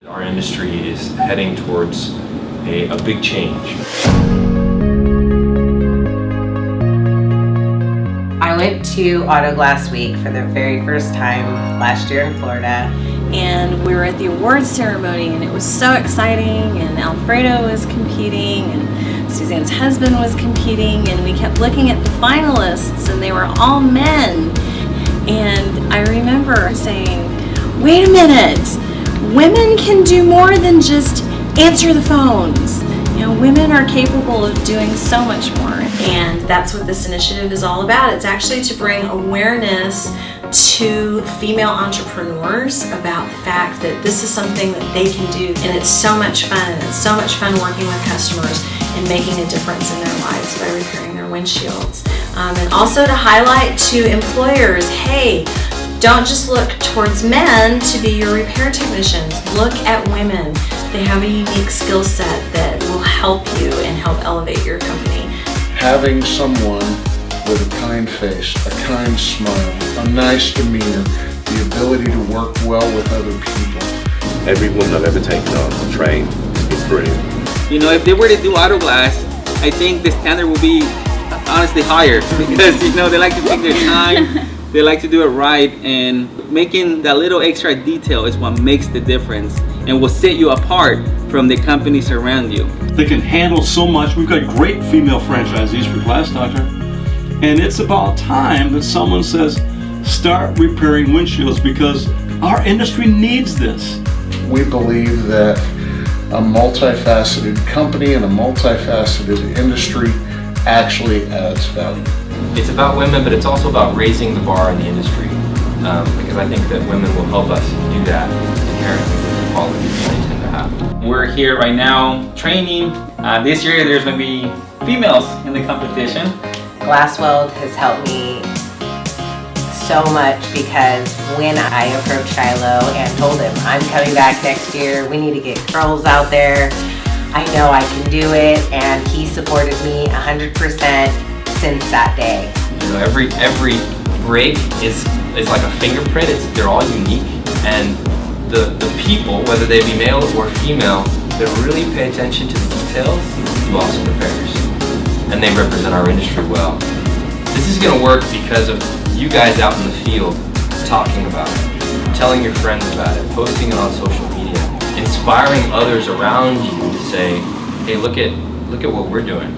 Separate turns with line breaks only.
Our industry is heading towards a big change.
I went to Auto Glass Week for the very first time last year in Florida.
And we were at the awards ceremony and it was so exciting, and Alfredo was competing and Suzanne's husband was competing, and we kept looking at the finalists and they were all men. And I remember saying, wait a minute, women can do more than just answer the phones. You know, women are capable of doing so much more. And that's what this initiative is all about. It's actually to bring awareness to female entrepreneurs about the fact that this is something that they can do, and it's so much fun, and it's so much fun working with customers and making a difference in their lives by repairing their windshields. And also to highlight to employers, hey, don't just look towards men to be your repair technicians. Look at women. They have a unique skill set that will help you and help elevate your company.
Having someone with a kind face, a kind smile, a nice demeanor, the ability to work well with other people.
Every woman I've ever taken on trained is brilliant.
You know, if they were to do auto glass, I think the standard will be honestly higher because, you know, they like to take their time, they like to do it right, and making that little extra detail is what makes the difference and will set you apart from the companies around you.
They can handle so much. We've got great female franchisees for Glass Doctor, and it's about time that someone says, start repairing windshields, because our industry needs this.
We believe that a multifaceted company and a multifaceted industry actually adds value.
It's about women, but it's also about raising the bar in the industry, because I think that women will help us do that inherently with the qualities they tend to have.
We're here right now training. This year there's going to be females in the competition.
GlasWeld has helped me so much, because when I approached Shiloh and told him I'm coming back next year, we need to get girls out there, I know I can do it, and he supported me 100% since that day.
You know, every break is like a fingerprint. They're all unique, and the people, whether they be male or female, that really pay attention to the details, do awesome repairs, and they represent our industry well. This is going to work because of you guys out in the field talking about it, telling your friends about it, posting it on social media, inspiring others around you to say, hey, look at what we're doing.